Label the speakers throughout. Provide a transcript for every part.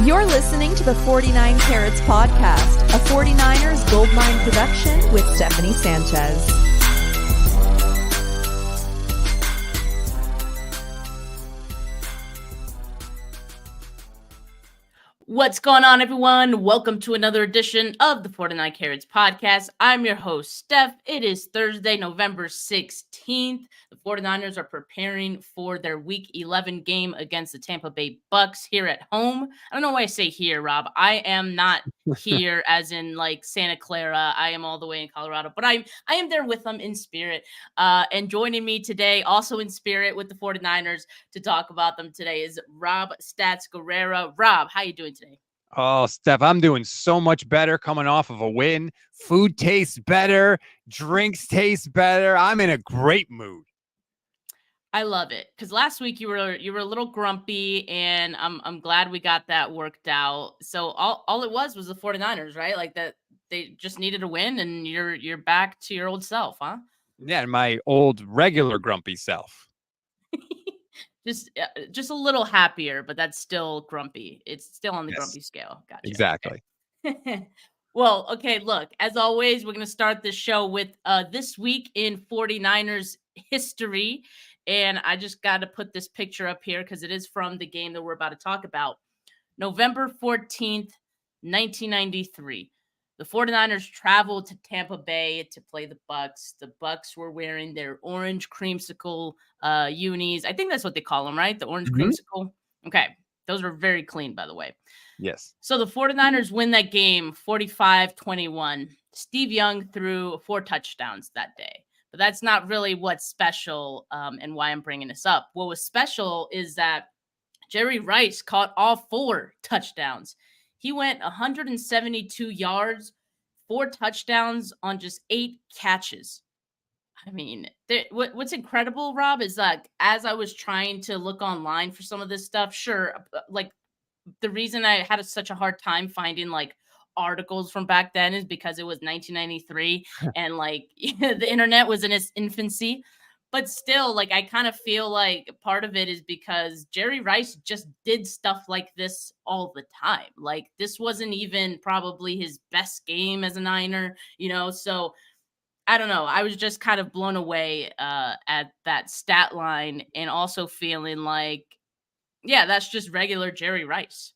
Speaker 1: You're listening to the 49 Carats Podcast, a 49ers Goldmine production with Stephanie Sanchez.
Speaker 2: What's going on, everyone? Welcome to another edition of the 49 Carats Podcast. I'm your host, Steph. It is Thursday, November 16th. The 49ers are preparing for their Week 11 game against the Tampa Bay Bucs here at home. I don't know why I say here, Rob. I am not here as in like Santa Clara. I am all the way in Colorado, but I am there with them in spirit. And joining me today, also in spirit with the 49ers to talk about them today, is Rob Stats Guerrera. Rob, how you doing today?
Speaker 3: Oh, Steph, I'm doing so much better coming off of a win. Food tastes better. Drinks taste better. I'm in a great mood.
Speaker 2: I love it because last week you were a little grumpy, and I'm glad we got that worked out. So all it was the 49ers, right? Like that they just needed a win, and you're back to your old self, huh?
Speaker 3: Yeah, my old regular grumpy self.
Speaker 2: Just a little happier, but that's still grumpy. It's still on the grumpy scale. Gotcha.
Speaker 3: Exactly.
Speaker 2: Okay. Well, okay, look, as always, we're going to start this show with this week in 49ers history. And I just got to put this picture up here because it is from the game that we're about to talk about. November 14th, 1993. The 49ers traveled to Tampa Bay to play the Bucs. The Bucs were wearing their orange creamsicle unis. I think that's what they call them, right? The orange creamsicle. Okay. Those are very clean, by the way.
Speaker 3: Yes.
Speaker 2: So the 49ers win that game 45-21. Steve Young threw 4 touchdowns that day. But that's not really what's special and why I'm bringing this up. What was special is that Jerry Rice caught all 4 touchdowns. He went 172 yards, 4 touchdowns on just 8 catches. I mean, what's incredible, Rob, is like as I was trying to look online for some of this stuff, sure, like the reason I had such a hard time finding like articles from back then is because it was 1993 and like the internet was in its infancy. But still, like, I kind of feel like part of it is because Jerry Rice just did stuff like this all the time. Like, this wasn't even probably his best game as a Niner, So I don't know. I was just kind of blown away at that stat line and also feeling like, yeah, that's just regular Jerry Rice.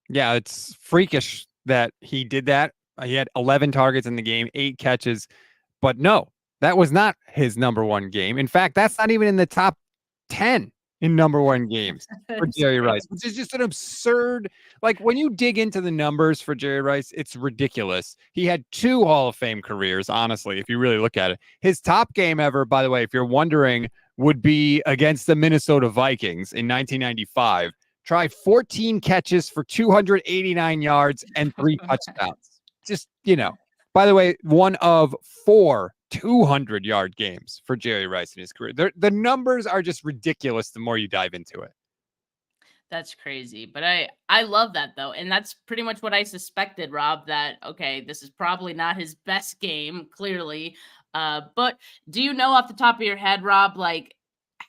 Speaker 3: Yeah, it's freakish that he did that. He had 11 targets in the game, 8 catches, but no. That was not his number one game. In fact, that's not even in the top 10 in number one games for Jerry Rice, which is just an absurd. Like when you dig into the numbers for Jerry Rice, it's ridiculous. He had 2 Hall of Fame careers, honestly, if you really look at it. His top game ever, by the way, if you're wondering, would be against the Minnesota Vikings in 1995. Try 14 catches for 289 yards and 3 touchdowns. Just, by the way, one of 4 200-yard games for Jerry Rice in his career. The numbers are just ridiculous the more you dive into it.
Speaker 2: That's crazy. But I love that, though. And that's pretty much what I suspected, Rob, that, okay, this is probably not his best game, clearly. But do you know off the top of your head, Rob, like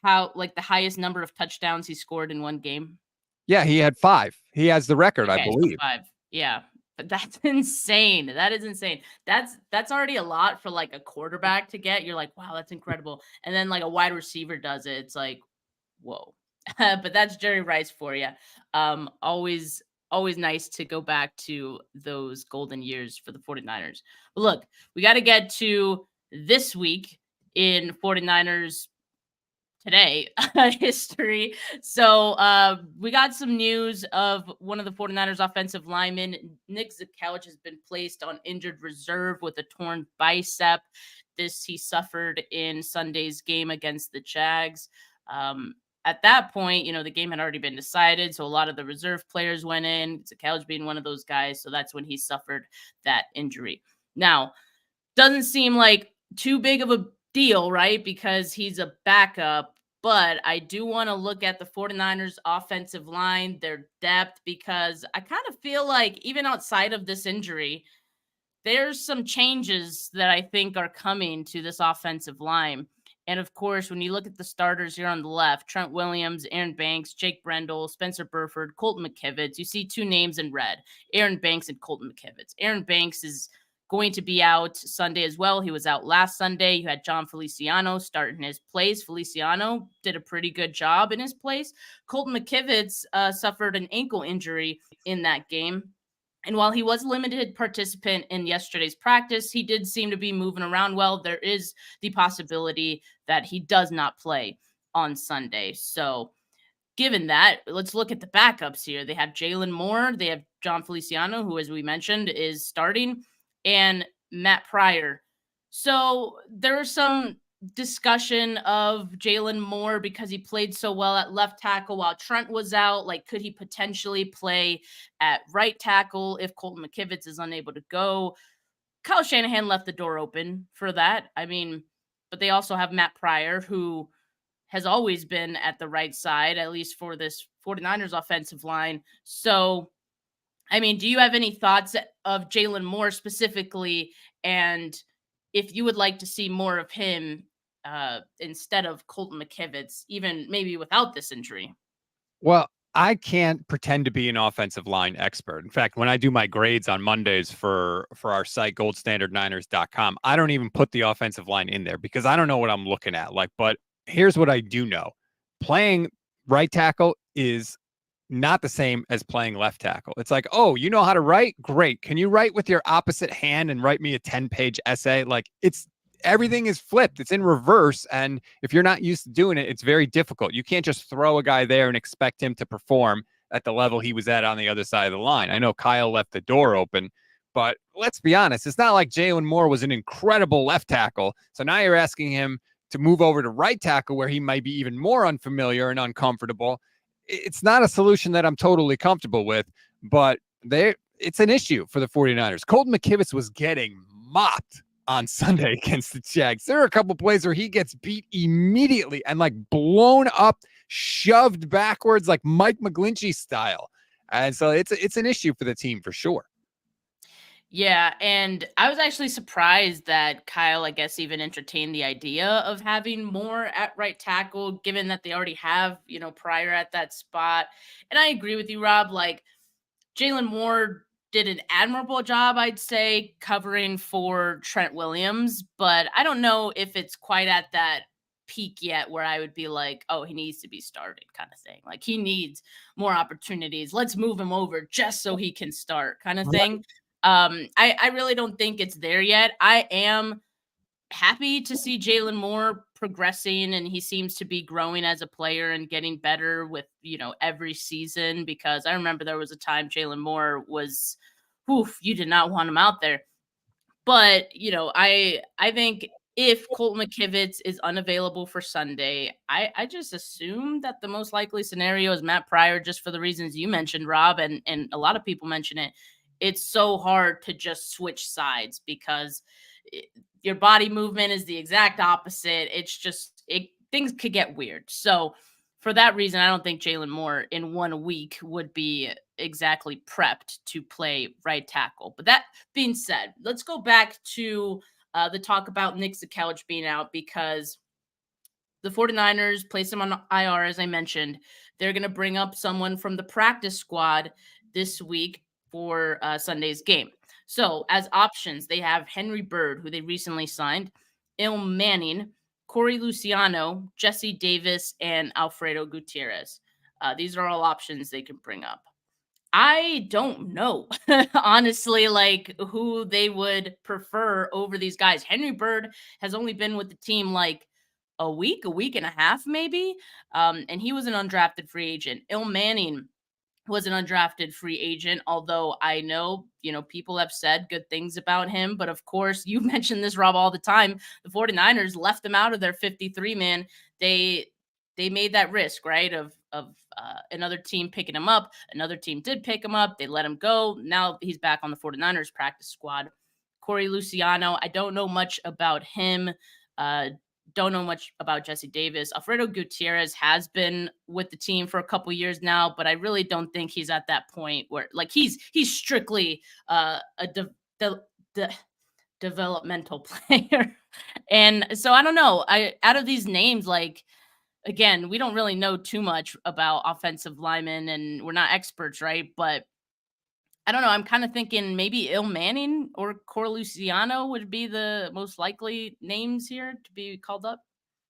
Speaker 2: how, like the highest number of touchdowns he scored in one game?
Speaker 3: Yeah, he had 5. He has the record,
Speaker 2: okay,
Speaker 3: I believe.
Speaker 2: So 5. Yeah. But that's insane. That is insane. That's already a lot for like a quarterback to get. You're like, wow, that's incredible. And then like a wide receiver does it. It's like, whoa. But that's Jerry Rice for you. Always nice to go back to those golden years for the 49ers. But look, we got to get to this week in 49ers today history. So we got some news of one of the 49ers offensive linemen. Nick Zakelj has been placed on injured reserve with a torn bicep. This he suffered in Sunday's game against the Jags. At that point, the game had already been decided. So a lot of the reserve players went in, Zakelj being one of those guys. So that's when he suffered that injury. Now, doesn't seem like too big of a deal, right? Because he's a backup. But I do want to look at the 49ers offensive line, their depth, because I kind of feel like even outside of this injury, there's some changes that I think are coming to this offensive line. And of course, when you look at the starters here on the left, Trent Williams, Aaron Banks, Jake Brendel, Spencer Burford, Colton McKivitz, you see two names in red, Aaron Banks and Colton McKivitz. Aaron Banks is going to be out Sunday as well. He was out last Sunday. You had John Feliciano start in his place. Feliciano did a pretty good job in his place. Colton McKivitz suffered an ankle injury in that game. And while he was a limited participant in yesterday's practice, he did seem to be moving around well. There is the possibility that he does not play on Sunday. So given that, let's look at the backups here. They have Jalen Moore. They have John Feliciano, who, as we mentioned, is starting, and Matt Pryor. So there's some discussion of Jalen Moore because he played so well at left tackle while Trent was out. Like, could he potentially play at right tackle if Colton McKivitz is unable to go? Kyle Shanahan left the door open for that. I mean, but they also have Matt Pryor, who has always been at the right side, at least for this 49ers offensive line. So, I mean, do you have any thoughts of Jalen Moore specifically? And if you would like to see more of him instead of Colton McKivitz, even maybe without this injury?
Speaker 3: Well, I can't pretend to be an offensive line expert. In fact, when I do my grades on Mondays for our site, goldstandardniners.com, I don't even put the offensive line in there because I don't know what I'm looking at. But here's what I do know. Playing right tackle is not the same as playing left tackle. It's like, oh, you know how to write? Great. Can you write with your opposite hand and write me a 10-page essay? Like, everything is flipped. It's in reverse. And if you're not used to doing it, it's very difficult. You can't just throw a guy there and expect him to perform at the level he was at on the other side of the line. I know Kyle left the door open, but let's be honest. It's not like Jalen Moore was an incredible left tackle. So now you're asking him to move over to right tackle where he might be even more unfamiliar and uncomfortable. It's not a solution that I'm totally comfortable with, but it's an issue for the 49ers. Colton McKivitz was getting mopped on Sunday against the Jags. There are a couple plays where he gets beat immediately and like blown up, shoved backwards like Mike McGlinchey style. And so it's an issue for the team for sure.
Speaker 2: Yeah, and I was actually surprised that Kyle, I guess, even entertained the idea of having Moore at right tackle, given that they already have, Pryor at that spot. And I agree with you, Rob. Like, Jalen Moore did an admirable job, I'd say, covering for Trent Williams, but I don't know if it's quite at that peak yet where I would be like, oh, he needs to be started kind of thing. Like, he needs more opportunities. Let's move him over just so he can start kind of thing. I really don't think it's there yet. I am happy to see Jalen Moore progressing, and he seems to be growing as a player and getting better with, every season, because I remember there was a time Jalen Moore was, you did not want him out there. But, I think if Colton McKivitz is unavailable for Sunday, I just assume that the most likely scenario is Matt Pryor, just for the reasons you mentioned, Rob, and a lot of people mention it. It's so hard to just switch sides because your body movement is the exact opposite. It's just, things could get weird. So for that reason, I don't think Jalen Moore in 1 week would be exactly prepped to play right tackle. But that being said, let's go back to the talk about Nick Zakelj being out, because the 49ers placed him on IR, as I mentioned. They're going to bring up someone from the practice squad this week for Sunday's game. So as options, they have Henry Bird, who they recently signed, Il Manning, Corey Luciano, Jesse Davis, and Alfredo Gutierrez. These are all options they can bring up. I don't know, honestly, like, who they would prefer over these guys. Henry Bird has only been with the team like a week and a half, maybe. And he was an undrafted free agent. Il Manning was an undrafted free agent, although I know, people have said good things about him. But of course, you mentioned this, Rob, all the time. The 49ers left him out of their 53-man. They made that risk, right, of another team picking him up. Another team did pick him up. They let him go. Now he's back on the 49ers practice squad. Corey Luciano, I don't know much about him. Don't know much about Jesse Davis. Alfredo Gutierrez has been with the team for a couple years now, but I really don't think he's at that point where, like, he's strictly developmental player. And so I don't know. Out of these names, like, again, we don't really know too much about offensive linemen and we're not experts, right? But I don't know. I'm kind of thinking maybe Il Manning or Cor Luciano would be the most likely names here to be called up.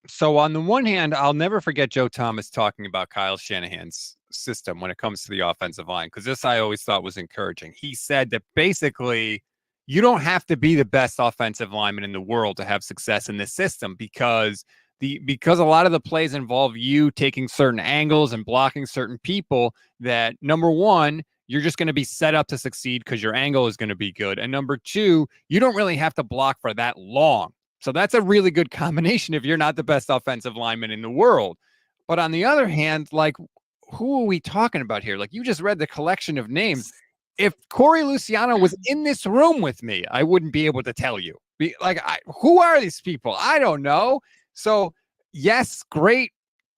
Speaker 3: So on the one hand, I'll never forget Joe Thomas talking about Kyle Shanahan's system when it comes to the offensive line, because this I always thought was encouraging. He said that basically you don't have to be the best offensive lineman in the world to have success in this system, because a lot of the plays involve you taking certain angles and blocking certain people, that number one, you're just going to be set up to succeed because your angle is going to be good. And number two, you don't really have to block for that long. So that's a really good combination if you're not the best offensive lineman in the world. But on the other hand, like, who are we talking about here? Like, you just read the collection of names. If Corey Luciano was in this room with me, I wouldn't be able to tell you. Who are these people? I don't know. So, yes, great.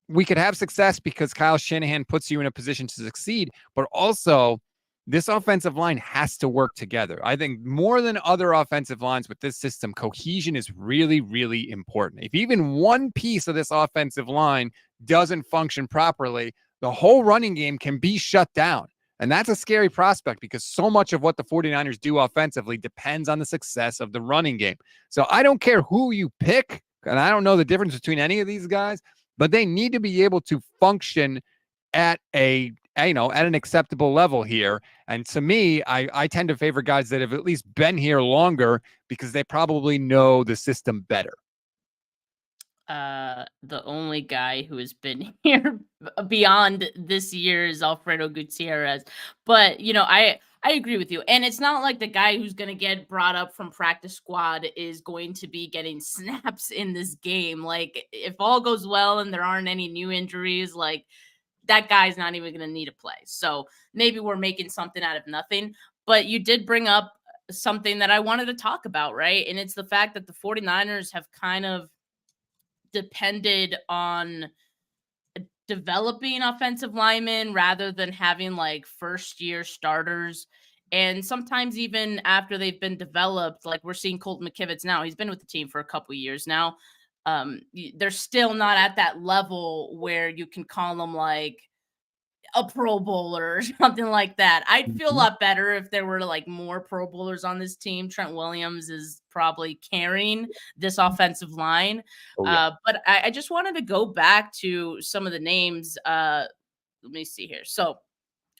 Speaker 3: We could have success because Kyle Shanahan puts you in a position to succeed, but also this offensive line has to work together. I think more than other offensive lines with this system, cohesion is really, really important. If even one piece of this offensive line doesn't function properly, the whole running game can be shut down. And that's a scary prospect because so much of what the 49ers do offensively depends on the success of the running game. So I don't care who you pick, and I don't know the difference between any of these guys, but they need to be able to function at an acceptable level here. And to me, I tend to favor guys that have at least been here longer because they probably know the system better.
Speaker 2: The only guy who has been here beyond this year is Alfredo Gutierrez. But, I agree with you. And it's not like the guy who's going to get brought up from practice squad is going to be getting snaps in this game. Like, if all goes well and there aren't any new injuries, like, that guy's not even going to need a play. So maybe we're making something out of nothing. But you did bring up something that I wanted to talk about, right? And it's the fact that the 49ers have kind of depended on developing offensive linemen rather than having like first year starters. And sometimes even after they've been developed, like we're seeing Colton McKivitz now, he's been with the team for a couple of years now. They're still not at that level where you can call them like a Pro Bowler or something like that. I'd feel a lot better if there were like more Pro Bowlers on this team. Trent Williams is probably carrying this offensive line. But I just wanted to go back to some of the names. Let me see here. So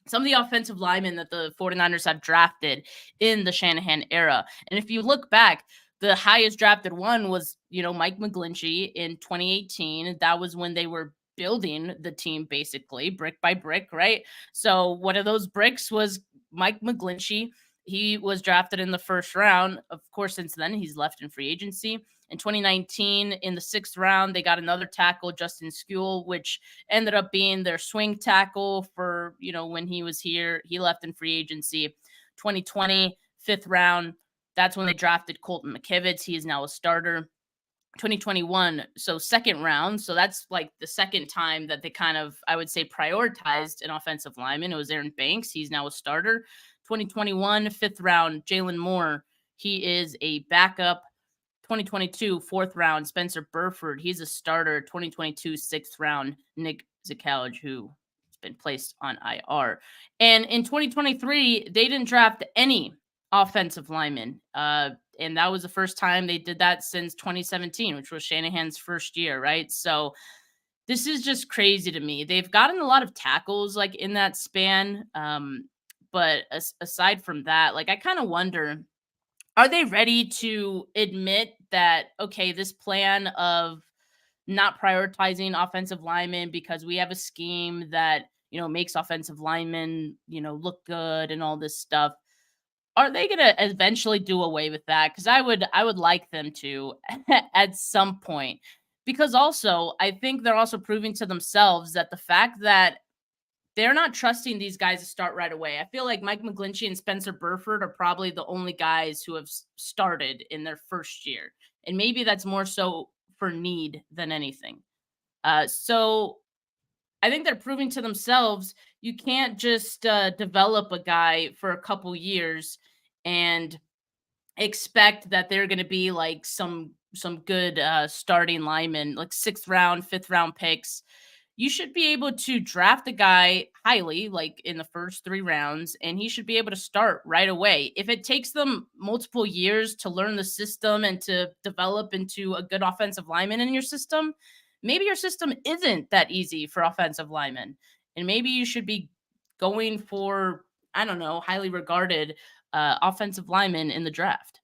Speaker 2: some of the offensive linemen that the 49ers have drafted in the Shanahan era. And if you look back, the highest drafted one was, Mike McGlinchey in 2018. That was when they were building the team basically brick by brick, right? So one of those bricks was Mike McGlinchey. He was drafted in the first round. Of course, since then, he's left in free agency. In 2019, in the 6th round, they got another tackle, Justin Skule, which ended up being their swing tackle for, when he was here. He left in free agency. 2020, 5th round, that's when they drafted Colton McKivitz. He is now a starter. 2021, so 2nd round. So that's like the second time that they kind of, I would say, prioritized an offensive lineman. It was Aaron Banks. He's now a starter. 2021, 5th round, Jalen Moore. He is a backup. 2022, 4th round, Spencer Burford. He's a starter. 2022, 6th round, Nick Zakalj, who has been placed on IR. And in 2023, they didn't draft any offensive linemen. And that was the first time they did that since 2017, which was Shanahan's first year, right? So this is just crazy to me. They've gotten a lot of tackles like in that span. But aside from that, like I kind of wonder, are they ready to admit that, okay, this plan of not prioritizing offensive linemen because we have a scheme that, makes offensive linemen, look good and all this stuff. Are they going to eventually do away with that? Because I would like them to at some point. Because also, I think they're also proving to themselves that the fact that they're not trusting these guys to start right away. I feel like Mike McGlinchey and Spencer Burford are probably the only guys who have started in their first year. And maybe that's more so for need than anything. So I think they're proving to themselves you can't just develop a guy for a couple years and expect that they're going to be like some good starting linemen, like 6th round, 5th round picks. You should be able to draft a guy highly, like in the first 3 rounds, and he should be able to start right away. If it takes them multiple years to learn the system and to develop into a good offensive lineman in your system, maybe your system isn't that easy for offensive linemen. And maybe you should be going for, I don't know, highly regarded offensive linemen in the draft.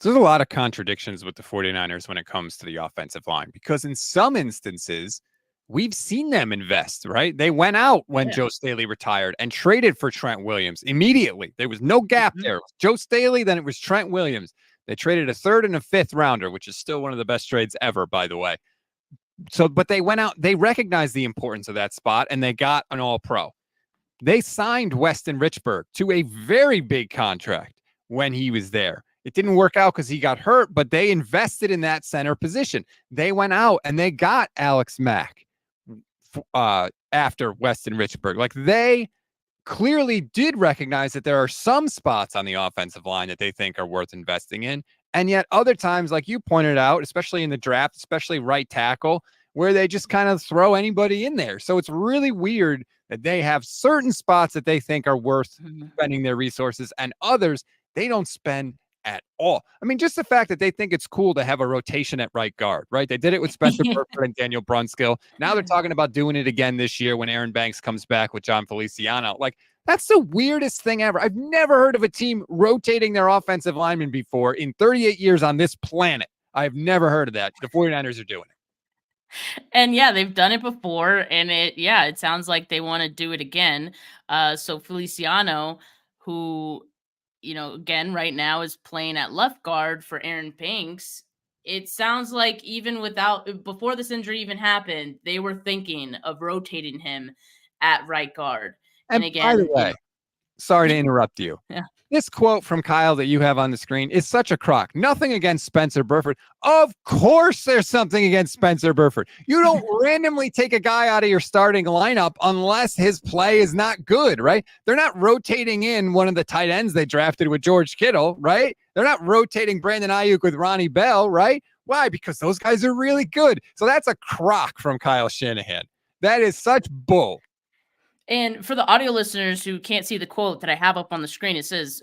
Speaker 3: There's a lot of contradictions with the 49ers when it comes to the offensive line, because in some instances, we've seen them invest, right? They went out when Joe Staley retired and traded for Trent Williams immediately. There was no gap there. It was Joe Staley, then it was Trent Williams. They traded a 3rd and a 5th rounder, which is still one of the best trades ever, by the way. So, but they went out, they recognized the importance of that spot, and they got an all-pro. They signed Weston Richburg to a very big contract when he was there. It didn't work out because he got hurt, but they invested in that center position. They went out and they got Alex Mack after Weston Richburg. Like, they clearly did recognize that there are some spots on the offensive line that they think are worth investing in. And yet other times, like you pointed out, especially in the draft, especially right tackle, where they just kind of throw anybody in there. So it's really weird that they have certain spots that they think are worth spending their resources, and others they don't spend at all. I mean, just the fact that they think it's cool to have a rotation at right guard, right? They did it with Spencer Burford and Daniel Brunskill. Now they're talking about doing it again this year when Aaron Banks comes back with John Feliciano. Like, that's the weirdest thing ever. I've never heard of a team rotating their offensive linemen before in 38 years on this planet. I've never heard of that. The 49ers are doing it.
Speaker 2: And yeah, they've done it before, and it sounds like they want to do it again. So Feliciano, who, again, right now is playing at left guard for Aaron Banks. It sounds like even before this injury even happened, they were thinking of rotating him at right guard. And again,
Speaker 3: by the way, sorry to interrupt you.
Speaker 2: Yeah.
Speaker 3: This quote from Kyle that you have on the screen is such a crock. Nothing against Spencer Burford. Of course there's something against Spencer Burford. You don't randomly take a guy out of your starting lineup unless his play is not good, right? They're not rotating in one of the tight ends they drafted with George Kittle, right? They're not rotating Brandon Ayuk with Ronnie Bell, right? Why? Because those guys are really good. So that's a crock from Kyle Shanahan. That is such bull.
Speaker 2: And for the audio listeners who can't see the quote that I have up on the screen, it says,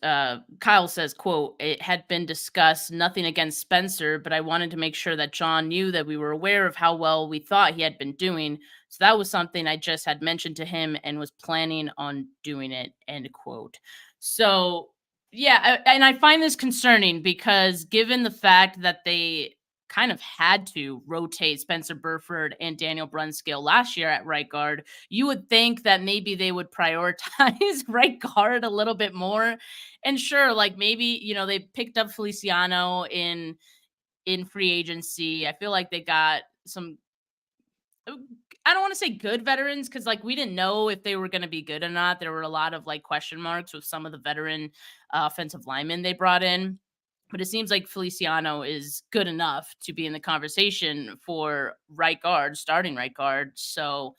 Speaker 2: Kyle says, quote, "It had been discussed, nothing against Spencer, but I wanted to make sure that John knew that we were aware of how well we thought he had been doing. So that was something I just had mentioned to him and was planning on doing it," end quote. So, yeah, and I find this concerning because given the fact that they kind of had to rotate Spencer Burford and Daniel Brunskill last year at right guard, you would think that maybe they would prioritize right guard a little bit more. And sure, like maybe, they picked up Feliciano in free agency. I feel like they got some, I don't want to say good veterans, because like we didn't know if they were going to be good or not. There were a lot of like question marks with some of the veteran offensive linemen they brought in. But it seems like Feliciano is good enough to be in the conversation for right guard, starting right guard. So,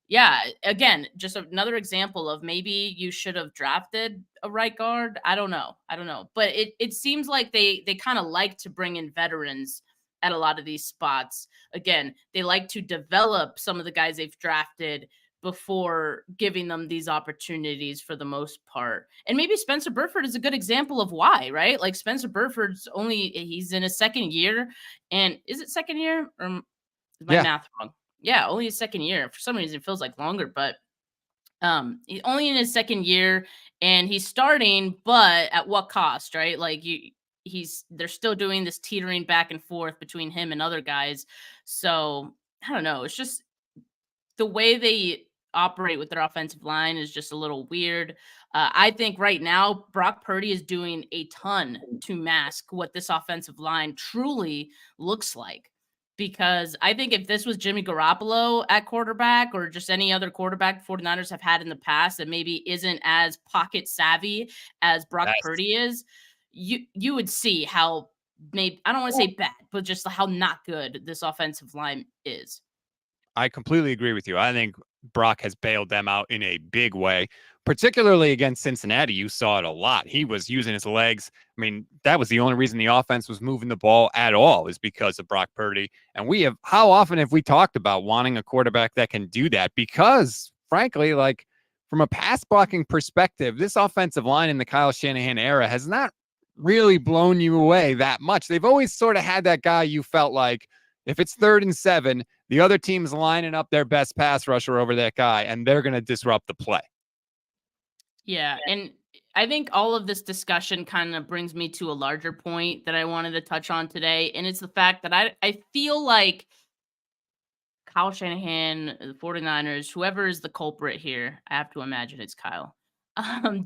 Speaker 2: yeah, again, just another example of maybe you should have drafted a right guard. I don't know. But it seems like they kind of like to bring in veterans at a lot of these spots. Again, they like to develop some of the guys they've drafted before giving them these opportunities for the most part. And maybe Spencer Burford is a good example of why, right? Like Spencer Burford's he's in his second year. And is it second year? Or is my math wrong? Yeah, only his second year. For some reason, it feels like longer, but he's only in his second year and he's starting, but at what cost, right? Like they're still doing this teetering back and forth between him and other guys. So I don't know. It's just the way they operate with their offensive line is just a little weird. I think right now, Brock Purdy is doing a ton to mask what this offensive line truly looks like. Because I think if this was Jimmy Garoppolo at quarterback or just any other quarterback 49ers have had in the past that maybe isn't as pocket savvy as Brock Purdy is, you would see how I don't want to say bad, but just how not good this offensive line is.
Speaker 3: I completely agree with you. I think Brock has bailed them out in a big way, particularly against Cincinnati. You saw it a lot. He was using his legs. I mean, that was the only reason the offense was moving the ball at all, is because of Brock Purdy. And how often have we talked about wanting a quarterback that can do that? Because frankly, like from a pass blocking perspective, this offensive line in the Kyle Shanahan era has not really blown you away that much. They've always sort of had that guy you felt like, if it's 3rd and 7, the other team's lining up their best pass rusher over that guy, and they're going to disrupt the play.
Speaker 2: Yeah, and I think all of this discussion kind of brings me to a larger point that I wanted to touch on today, and it's the fact that I feel like Kyle Shanahan, the 49ers, whoever is the culprit here, I have to imagine it's Kyle,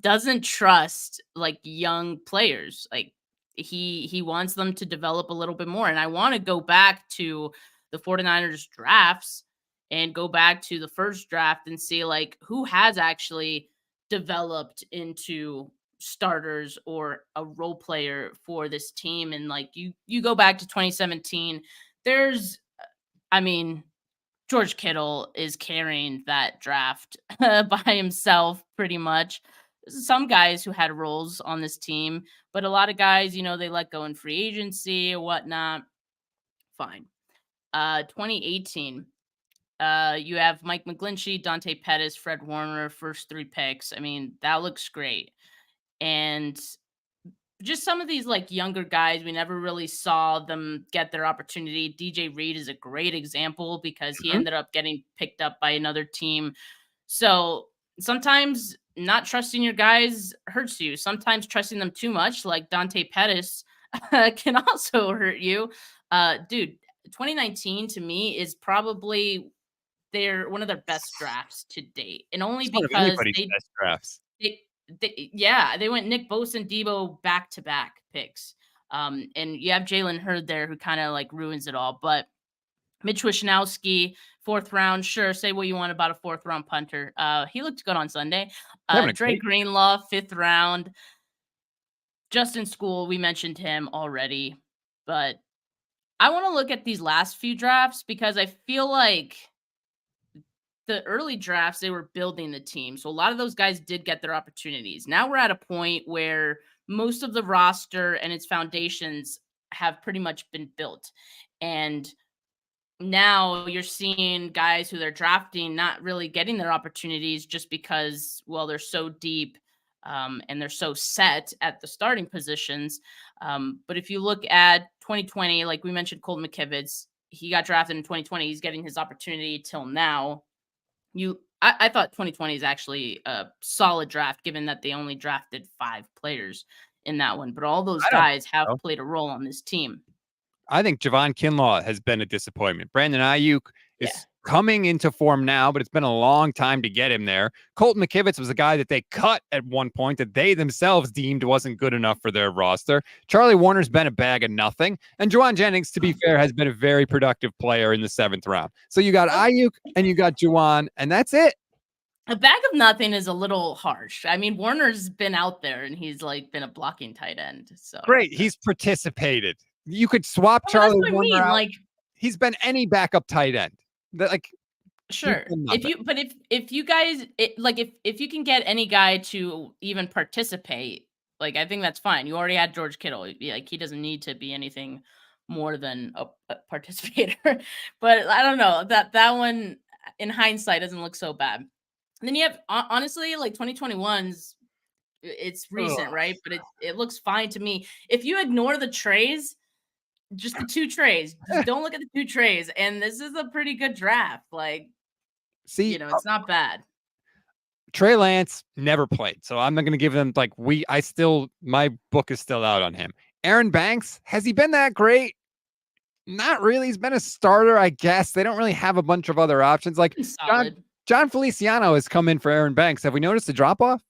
Speaker 2: doesn't trust like young players. Like he wants them to develop a little bit more. And I want to go back to the 49ers drafts and go back to the first draft and see like who has actually developed into starters or a role player for this team. And like you go back to 2017, I mean, George Kittle is carrying that draft by himself pretty much. Some guys who had roles on this team, but a lot of guys, they let go in free agency or whatnot. Fine. 2018, you have Mike McGlinchey, Dante Pettis, Fred Warner, first 3 picks. I mean, that looks great. And just some of these like younger guys, we never really saw them get their opportunity. DJ Reed is a great example because he ended up getting picked up by another team. So sometimes not trusting your guys hurts you. Sometimes trusting them too much, like Dante Pettis, can also hurt you. Dude, 2019 to me is probably one of their best drafts to date. And only because
Speaker 3: best drafts.
Speaker 2: They went Nick Bosa and Debo back-to-back picks. And you have Jalen Hurd there who kind of like ruins it all. But Mitch Wishnowsky, 4th round. Sure, say what you want about a 4th round punter. He looked good on Sunday. Dre Greenlaw, 5th round. Justin School, we mentioned him already. But I want to look at these last few drafts because I feel like the early drafts, they were building the team. So a lot of those guys did get their opportunities. Now we're at a point where most of the roster and its foundations have pretty much been built. And now you're seeing guys who they're drafting not really getting their opportunities just because, well, they're so deep and they're so set at the starting positions. But if you look at 2020, like we mentioned, Colt McKivitz, he got drafted in 2020. He's getting his opportunity till now. I thought 2020 is actually a solid draft, given that they only drafted 5 players in that one. But all those guys have played a role on this team.
Speaker 3: I think Javon Kinlaw has been a disappointment. Brandon Ayuk is coming into form now, but it's been a long time to get him there. Colton McKivitz was a guy that they cut at one point that they themselves deemed wasn't good enough for their roster. Charlie Warner's been a bag of nothing. And Juwan Jennings, to be fair, has been a very productive player in the 7th round. So you got Ayuk and you got Juwan, and that's it.
Speaker 2: A bag of nothing is a little harsh. I mean, Warner's been out there and he's like been a blocking tight end. So
Speaker 3: great. He's participated. You could swap Charlie Warner out. Like, he's been any backup tight end.
Speaker 2: Sure. If you guys if you can get any guy to even participate, like I think that's fine. You already had George Kittle. Like he doesn't need to be anything more than a participator. But I don't know, that one in hindsight doesn't look so bad. And then you have honestly like 2021's, it's recent, right? But it looks fine to me. If you ignore the trays, just the 2 trays, just don't look at the 2 trays, and this is a pretty good draft. Like, see, it's not bad.
Speaker 3: Trey Lance never played, so I'm not going to give them my book is still out on him. Aaron Banks, has he been that great? Not really. He's been a starter, I guess. They don't really have a bunch of other options. Like John Feliciano has come in for Aaron Banks. Have we noticed a drop off?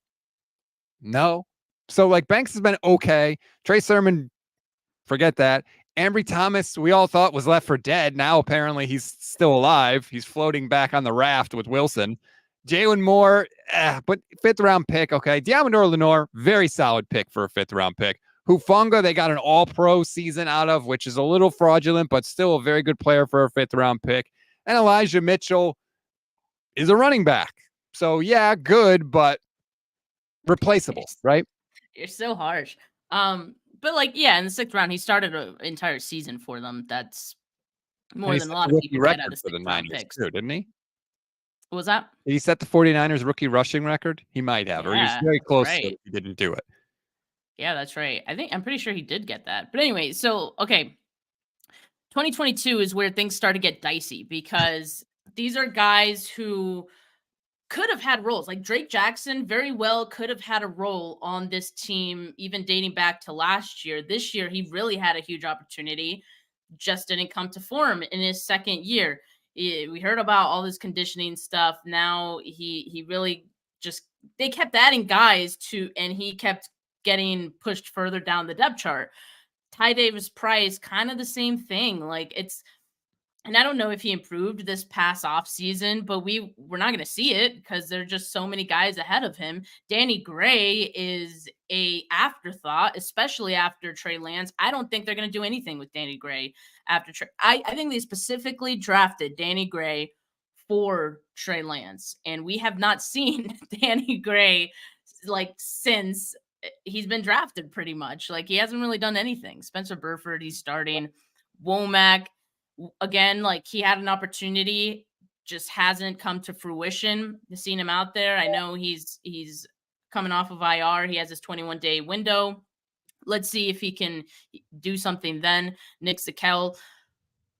Speaker 3: No. So like Banks has been okay. Trey Sermon, forget that. Ambry Thomas, we all thought was left for dead. Now apparently he's still alive. He's floating back on the raft with Wilson. Jalen Moore, but 5th round pick. Okay. Diamondor Lenore, very solid pick for a 5th round pick. Hufanga, they got an all-pro season out of, which is a little fraudulent, but still a very good player for a 5th round pick. And Elijah Mitchell, is a running back. So yeah, good, but replaceable, right?
Speaker 2: You're so harsh. But like, yeah, in the 6th round, he started an entire season for them. That's
Speaker 3: And
Speaker 2: more
Speaker 3: he
Speaker 2: than a
Speaker 3: set the
Speaker 2: lot of
Speaker 3: rookie
Speaker 2: people get out
Speaker 3: record
Speaker 2: of
Speaker 3: for the
Speaker 2: 6th round
Speaker 3: Niners
Speaker 2: picks.
Speaker 3: too, didn't he?
Speaker 2: What was that?
Speaker 3: Did he set the 49ers rookie rushing record? He might have, or he was
Speaker 2: Yeah,
Speaker 3: very
Speaker 2: that's
Speaker 3: close to it
Speaker 2: right.
Speaker 3: if he didn't do it.
Speaker 2: Yeah, that's right. I'm pretty sure he did get that. But anyway, so okay, 2022 is where things start to get dicey because these are guys who could have had roles. Like Drake Jackson very well could have had a role on this team, even dating back to last year. This year, he really had a huge opportunity, just didn't come to form in his 2nd year. We heard about all this conditioning stuff. Now he really just they kept adding guys to, and he kept getting pushed further down the depth chart. Ty Davis Price, kind of the same thing. Like it's and I don't know if he improved this past off season, but we're not going to see it because there are just so many guys ahead of him. Danny Gray is a afterthought, especially after Trey Lance. I don't think they're going to do anything with Danny Gray after Trey. I think they specifically drafted Danny Gray for Trey Lance, and we have not seen Danny Gray like since he's been drafted. Pretty much, like he hasn't really done anything. Spencer Burford, he's starting. Womack, again, like he had an opportunity, just hasn't come to fruition. Seen him out there. I know he's coming off of IR. He has his 21-day window. Let's see if he can do something then. Nick Zakel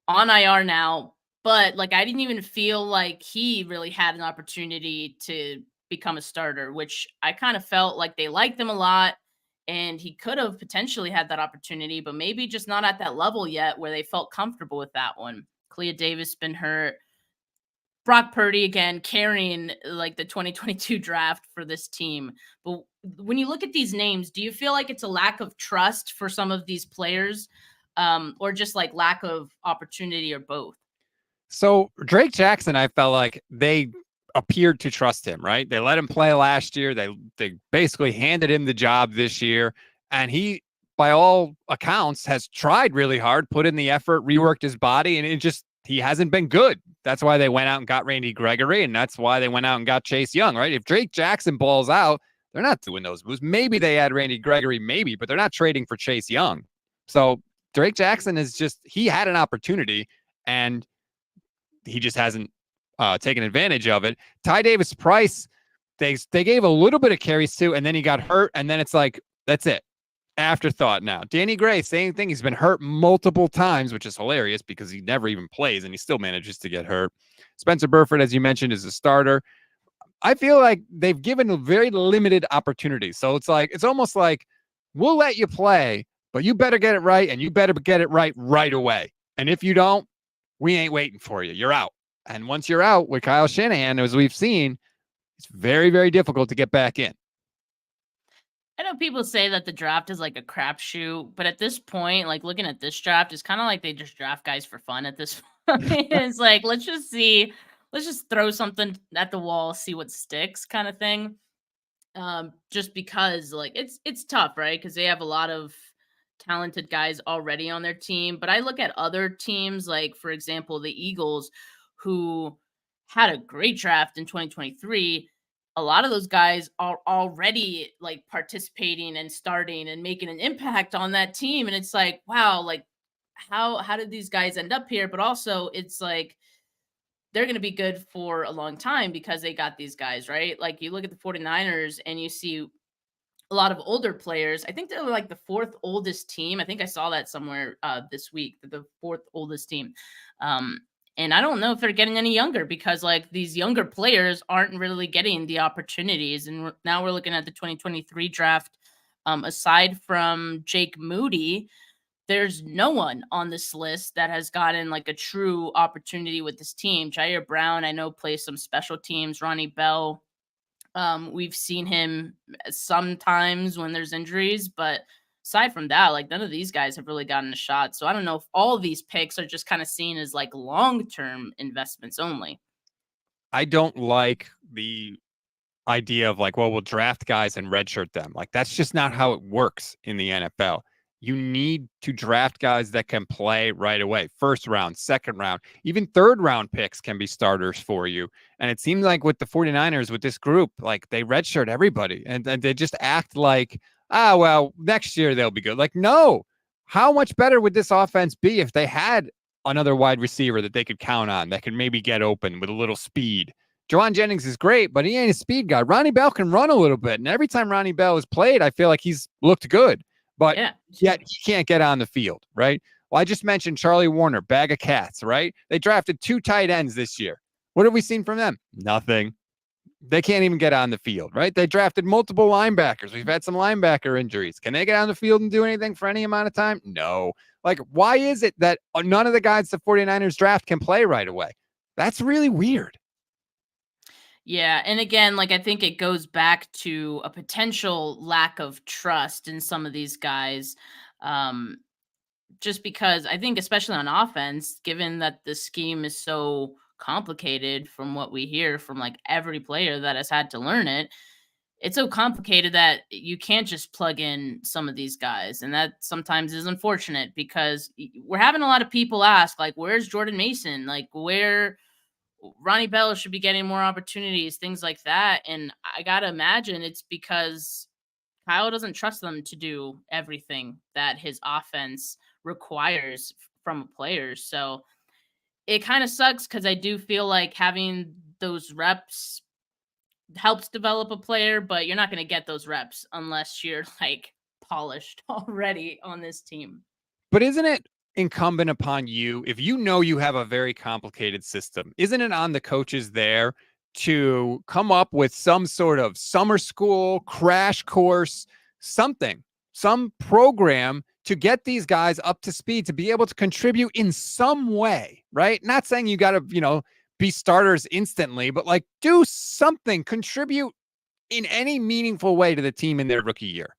Speaker 2: on IR now, but like I didn't even feel like he really had an opportunity to become a starter, which I kind of felt like they liked him a lot and he could have potentially had that opportunity, but maybe just not at that level yet where they felt comfortable with that one. Clea Davis been hurt. Brock Purdy again carrying like the 2022 draft for this team. But when you look at these names, do you feel like it's a lack of trust for some of these players, or just like lack of opportunity, or both?
Speaker 3: So Drake Jackson, I felt like they appeared to trust him, right? They let him play last year. They basically handed him the job this year. And he, by all accounts, has tried really hard, put in the effort, reworked his body, and he hasn't been good. That's why they went out and got Randy Gregory, and that's why they went out and got Chase Young, right? If Drake Jackson balls out, they're not doing those moves. Maybe they add Randy Gregory, maybe, but they're not trading for Chase Young. So Drake Jackson he had an opportunity, and he just hasn't taken advantage of it. Ty Davis Price, they gave a little bit of carries to, and then he got hurt, and then it's like, that's it. Afterthought now. Danny Gray, same thing. He's been hurt multiple times, which is hilarious because he never even plays, and he still manages to get hurt. Spencer Burford, as you mentioned, is a starter. I feel like they've given very limited opportunities. So it's almost like, we'll let you play, but you better get it right, and you better get it right away. And if you don't, we ain't waiting for you. You're out. And once you're out with Kyle Shanahan, as we've seen, it's very, very difficult to get back in.
Speaker 2: I know people say that the draft is like a crapshoot, but at this point, like looking at this draft, it's kind of like they just draft guys for fun at this point. It's like, let's just throw something at the wall, see what sticks, kind of thing. Just because like it's tough, right? Because they have a lot of talented guys already on their team. But I look at other teams, like for example, the Eagles, who had a great draft in 2023. A lot of those guys are already like participating and starting and making an impact on that team. And it's like, wow, like how did these guys end up here? But also it's like they're going to be good for a long time because they got these guys, right? Like you look at the 49ers and you see a lot of older players. I think they're like the 4th oldest team. I think I saw that somewhere this week, the 4th oldest team. And I don't know if they're getting any younger because like these younger players aren't really getting the opportunities. And now we're looking at the 2023 draft. Aside from Jake Moody, there's no one on this list that has gotten like a true opportunity with this team. Jair Brown, I know, plays some special teams. Ronnie Bell, we've seen him sometimes when there's injuries, but aside from that, like none of these guys have really gotten a shot. So I don't know if all of these picks are just kind of seen as like long-term investments only.
Speaker 3: I don't like the idea of like, well, we'll draft guys and redshirt them. Like that's just not how it works in the NFL. You need to draft guys that can play right away. First round, second round, even third round picks can be starters for you. And it seems like with the 49ers, with this group, like they redshirt everybody and they just act like, well, next year they'll be good. Like, no, how much better would this offense be if they had another wide receiver that they could count on that could maybe get open with a little speed? Jawan Jennings is great, but he ain't a speed guy. Ronnie Bell can run a little bit. And every time Ronnie Bell has played, I feel like he's looked good. But yet he can't get on the field, right? Well, I just mentioned Charlie Warner, bag of cats, right? They drafted 2 tight ends this year. What have we seen from them? Nothing. They can't even get on the field, right? They drafted multiple linebackers. We've had some linebacker injuries. Can they get on the field and do anything for any amount of time? No. Like, why is it that none of the guys the 49ers draft can play right away? That's really weird.
Speaker 2: Yeah. And again, like, I think it goes back to a potential lack of trust in some of these guys. Just because I think, especially on offense, given that the scheme is so complicated from what we hear from like every player that has had to learn it, it's so complicated that you can't just plug in some of these guys. And that sometimes is unfortunate because we're having a lot of people ask, like, where's Jordan Mason? Like, where Ronnie Bell should be getting more opportunities, things like that. And I got to imagine it's because Kyle doesn't trust them to do everything that his offense requires from a player. So it kind of sucks because I do feel like having those reps helps develop a player, but you're not going to get those reps unless you're like polished already on this team.
Speaker 3: But isn't it incumbent upon you, if you know you have a very complicated system, isn't it on the coaches there to come up with some sort of summer school crash course, something, some program to get these guys up to speed, to be able to contribute in some way, right? Not saying you got to, be starters instantly, but like do something, contribute in any meaningful way to the team in their rookie year.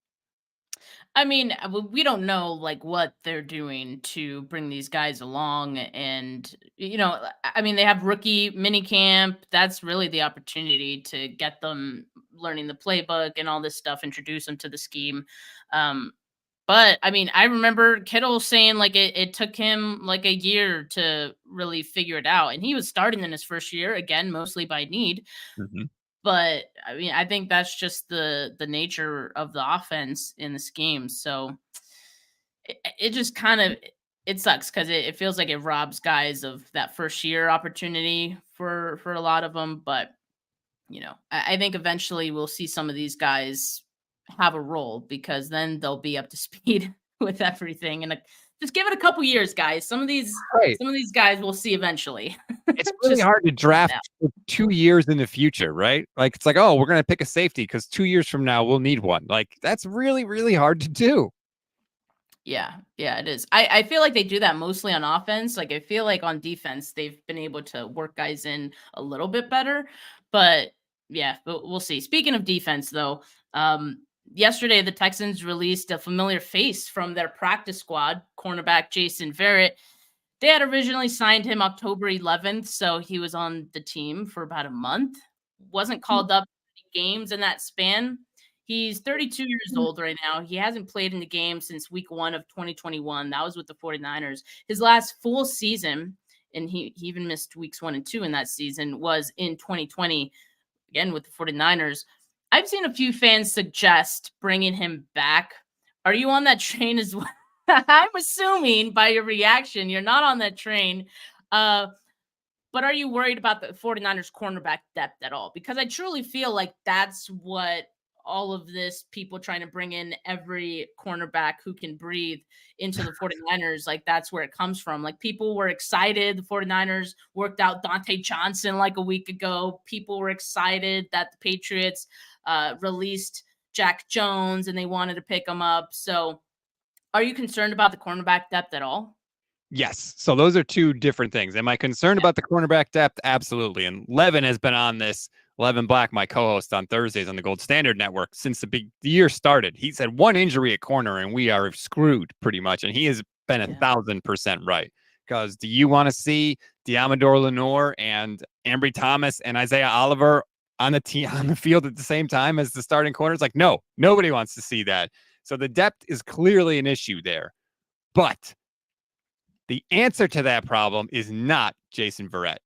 Speaker 2: I mean, we don't know like what they're doing to bring these guys along. And, I mean, they have rookie mini camp. That's really the opportunity to get them learning the playbook and all this stuff, introduce them to the scheme. But I mean, I remember Kittle saying like it took him like a year to really figure it out. And he was starting in his first year, again, mostly by need.
Speaker 3: Mm-hmm.
Speaker 2: But I mean, I think that's just the nature of the offense in this game. So it just kind of it sucks because it feels like it robs guys of that first year opportunity for a lot of them. But I think eventually we'll see some of these guys have a role because then they'll be up to speed with everything. And just give it a couple years, guys. Some of these guys we'll see eventually.
Speaker 3: It's really hard to draft 2 years in the future, right? Like, it's like, oh, we're going to pick a safety because 2 years from now we'll need one. Like, that's really, really hard to do.
Speaker 2: Yeah, it is. I feel like they do that mostly on offense. Like, I feel like on defense, they've been able to work guys in a little bit better. But we'll see. Speaking of defense, though, yesterday the Texans released a familiar face from their practice squad, cornerback Jason Verrett. They had originally signed him October 11th, so he was on the team for about a month. Wasn't called up any games in that span. He's 32 years old right now. He hasn't played in the game since week 1 of 2021. That was with the 49ers. His last full season, and he even missed weeks 1 and 2 in that season, was in 2020, again with the 49ers. I've seen a few fans suggest bringing him back. Are you on that train as well? I'm assuming by your reaction, you're not on that train. But are you worried about the 49ers cornerback depth at all? Because I truly feel like that's what all of this people trying to bring in every cornerback who can breathe into the 49ers, like that's where it comes from. Like people were excited. The 49ers worked out Dante Johnson like a week ago. People were excited that the Patriots released Jack Jones and they wanted to pick him up. So are you concerned about the cornerback depth at all?
Speaker 3: Yes. So those are two different things. Am I concerned about the cornerback depth? Absolutely. And Levin has been on this. Levin Black, my co-host on Thursdays on the Gold Standard Network, since the year started. He said one injury at corner and we are screwed pretty much. And he has been 1,000% right. Because do you want to see Diamador Lenore and Ambry Thomas and Isaiah Oliver on the field at the same time as the starting corners? Like, no, nobody wants to see that. So the depth is clearly an issue there. But the answer to that problem is not Jason Verrett.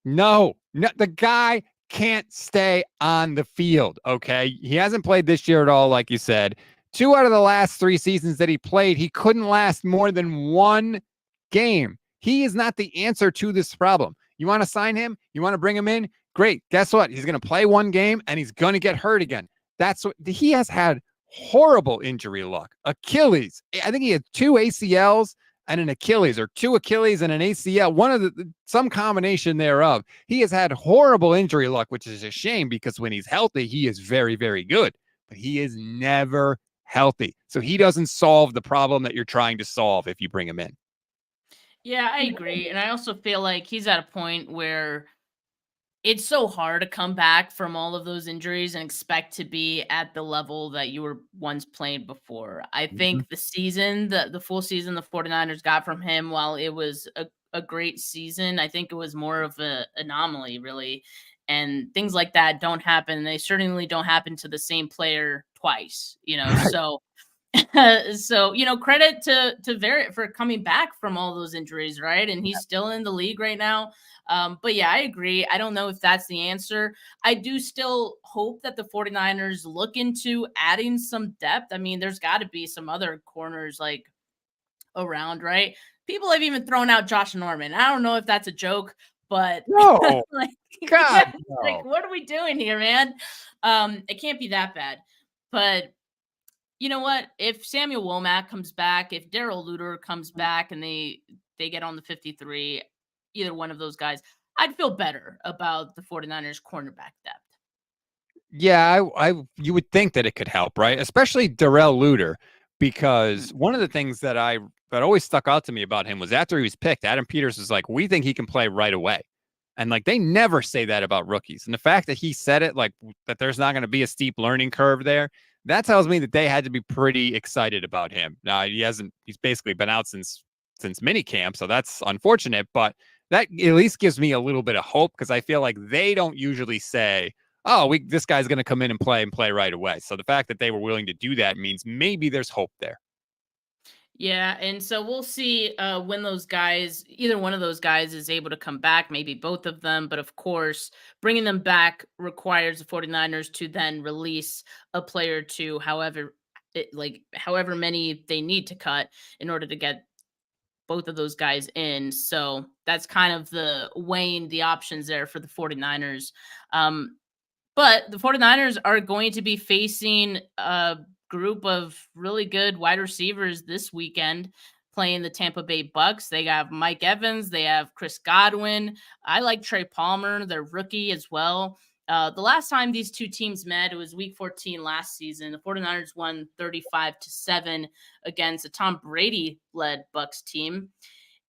Speaker 3: No, the guy can't stay on the field, okay? He hasn't played this year at all, like you said. 2 out of the last 3 seasons that he played, he couldn't last more than 1 game. He is not the answer to this problem. You want to sign him? You want to bring him in? Great. Guess what? He's going to play 1 game and he's going to get hurt again. That's what he has had horrible injury luck. Achilles. I think he had 2 ACLs and an Achilles, or 2 Achilles and an ACL, some combination thereof. He has had horrible injury luck, which is a shame because when he's healthy, he is very, very good, but he is never healthy. So he doesn't solve the problem that you're trying to solve if you bring him in.
Speaker 2: Yeah, I agree. And I also feel like he's at a point where it's so hard to come back from all of those injuries and expect to be at the level that you were once playing before. I think the season, the full season the 49ers got from him, while it was a great season, I think it was more of an anomaly, really. And things like that don't happen. They certainly don't happen to the same player twice,
Speaker 3: Right.
Speaker 2: So credit to Verrett for coming back from all those injuries, right? And he's still in the league right now. But yeah, I agree. I don't know if that's the answer. I do still hope that the 49ers look into adding some depth. I mean, there's got to be some other corners like around, right? People have even thrown out Josh Norman. I don't know if that's a joke, but
Speaker 3: No,
Speaker 2: like,
Speaker 3: God, no.
Speaker 2: like, what are we doing here, man? It can't be that bad. But you know what? If Samuel Womack comes back, if Darrell Luter comes back and they get on the 53, either one of those guys, I'd feel better about the 49ers cornerback depth.
Speaker 3: Yeah, you would think that it could help, right? Especially Darrell Luter, because one of the things that always stuck out to me about him was after he was picked, Adam Peters was like, "We think he can play right away." And like they never say that about rookies. And the fact that he said it, like that there's not going to be a steep learning curve there, that tells me that they had to be pretty excited about him. Now he's basically been out since mini camp, so that's unfortunate, but that at least gives me a little bit of hope because I feel like they don't usually say, "Oh, this guy's going to come in and play right away." So the fact that they were willing to do that means maybe there's hope there.
Speaker 2: Yeah, and so we'll see when those guys, either one of those guys is able to come back, maybe both of them. But of course, bringing them back requires the 49ers to then release a player to however many they need to cut in order to get both of those guys in. So that's kind of the weighing the options there for the 49ers. But the 49ers are going to be facing a group of really good wide receivers this weekend playing the Tampa Bay Bucs. They have Mike Evans. They have Chris Godwin. I like Trey Palmer, their rookie as well. The last time these two teams met, it was week 14 last season. The 49ers won 35-7 against a Tom Brady-led Bucs team.